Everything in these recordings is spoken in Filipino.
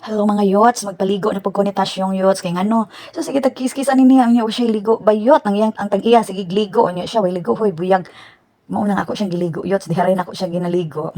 Hello mga yots, magpaligo na pag kunitas yung yots kay ngano. So sige tagkis-kisan ni niya unya siya ligo bayot ang iyang ang tag-iya sige gligo unya siya way ligo hoy buyag. Mao nang ako siyang giligo yots diha rin ako siya ginaligo.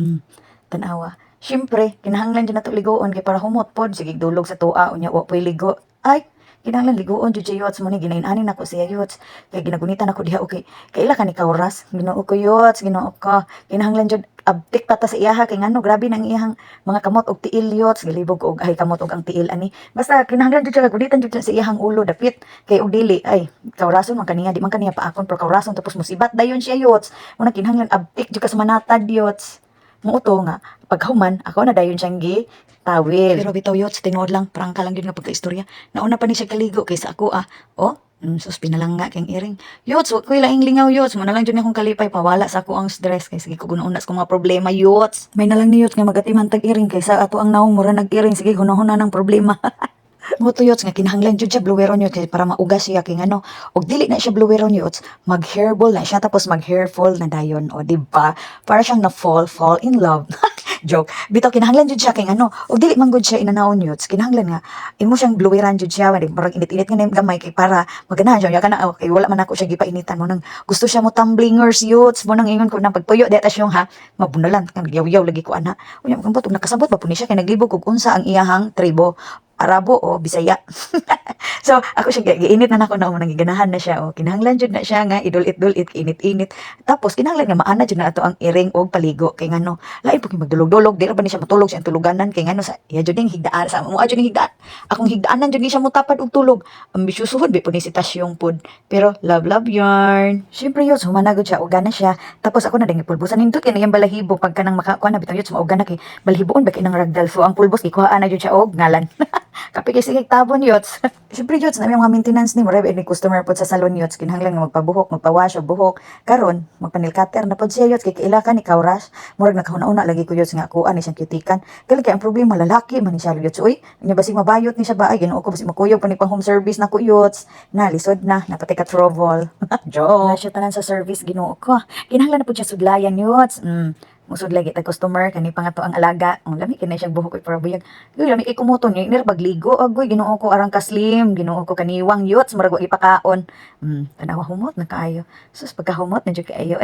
Tanawa. Syempre kinahanglan jud nato ligoon kay para humot pod sige dulog sa tua unya wa poy ligo. Ay kinahanglan ligoon jud siya yots mo ni ginain-ani nako siya yots. Kay ginagunitan ako diha okay. Kaila ka ni kauras Ginoo ko yots, Ginoo ko. Kinahanglan jud abtik pata sa iyaha kay ngano grabe nang iyang mga kamot og tiil yots galibog og ay kamot og ang tiil ani basta kinahanglan jud siya gunitan jud siya sa iyahang ulo dapit kay og dili ay kaurason man kaniya di man kaniya paakon pero kaurason tapos musibat dayon siya yots una kinahanglan abtik jud ka sa manatad yots muuto nga paghuman ako na dayon siyang gi tawil pero bitaw yots tinuod lang prangka lang yun nga pagkaistorya nauna pa ni siya kaligo kaysa ako oh sus pinalangga kang iring. Yots, wag ko ilaing lingaw, yots. Mo na lang dyan akong kalipay, pawala sa ako ang stress. Kaya sige ko gunuunas ko mga problema, yots. May na lang ni yots nga magatiman tag iring. Kaysa ato ang naong mura nag-iring. Sige, hunahuna ng problema. Mo to yots nga kinahanglan jud siya bloweron yots kay para maugas siya kay ano og dili na siya bloweron yots mag hairball na siya tapos mag hair fall na dayon o di ba para siyang na fall in love. Joke. Bitaw kinahanglan jud siya kay ano og dili man gud siya inanaon yots kinahanglan nga imo siyang bloweran jud siya wala parang init-init nga na gamay kay para maganahan siya kana kay wala man ako siya gipainitan mo nang gusto siya mo tumblingers yots mo nang ingon ko nang pagpuyo deta siya ha mabunalan kang yaw-yaw lagi ko ana unya kung putong nakasabot ba pud ni siya kay naglibog og unsa ang iyahang tribo Arabo o Bisaya. So, ako siya, giinit na nako na nang giganahan na siya. O, kinahanglan jud na siya nga, idulit-dulit, init-init. Tapos, kinahanglan nga maana jud na ato ang iring o paligo. Kay ngano, lain po magdulog-dulog, di ra ba ni siya matulog sa tuluganan. Kay ngano, sa, iya jud yung higdaan, sa mga jud yung higdaan. Akong higdaanan jud ni siya mutapad og tulog. Ambisyosuhod, di po ni si Tasyong pod. Pero, love yarn. Siyempre yun, humanagod siya, uga na siya. Tapos ako na din ipulbusan nindot kay yung balahibo pagka nang makakuha na bitang yun, mauga na kay balahiboon ba kinang ragdal. So, ang pulbos, ikuhaan na jud siya og ngalan. Kapi kay sige tabon yots. Siyempre yots na may mga maintenance ni mo rebe ni customer pod sa salon yots kinahanglan nga magpabuhok, magpawash og buhok. Karon magpanil cutter na pod siya yots kay kaila ka ni kauras. Murag nakahuna-una lagi ko yots nga kuan ni siyang cutikan. Kaya ang problema lalaki man ni siya yots. Uy, nya basig mabayot ni siya ba ay Ginoo ko basig makuyog pa ni pang home service na ko yots. Na lisod na napatay ka trouble. Jo. Na siya tanan sa service Ginoo ko. Kinahanglan na pod siya sudlayan yots. Musod lagi tag customer kani pangato ang alaga ang lami kini siya buhok para buyag uy lami kay kumuton ni pagligo agoy Ginoo ko arang ka slim Ginoo ko kaniwang yots murag wa ipakaon tanawa humot na kaayo sus pagkahumot na jud kaayo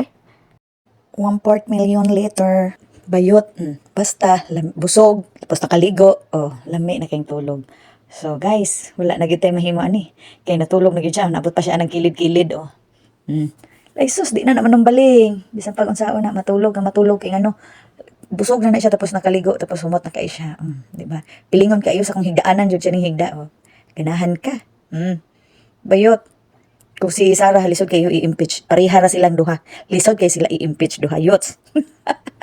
1/4 million liter bayot basta busog tapos nakaligo lami na kayong tulog so guys wala na gyud tay mahimo ani kay natulog na gyud siya naabot pa siya ng kilid-kilid Ay sus, di na naman ng baling. Bisan pag unsaon na matulog kay ano. Busog na siya tapos nakaligo tapos humot na kay siya. Di ba? Pilingon kayo sa kung higdaanan jud siya ning higda. Ganahan ka. Bayot. Kung si Sarah lisod kayo i-impeach. Parihara silang duha. Lisod kay sila i-impeach duha. Yots.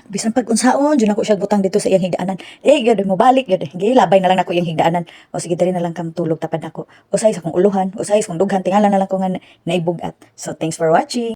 Bisan pag unsaon, dyan ako siya butang dito sa iyang higdaanan. Gad mo balik, gad. Labay na lang ako iyang higdaanan. O sige, dali na lang kam tulog tapad ako. O sa kong uluhan, o sa kong dughan, tingala na lang ko nga naibugat. So, thanks for watching.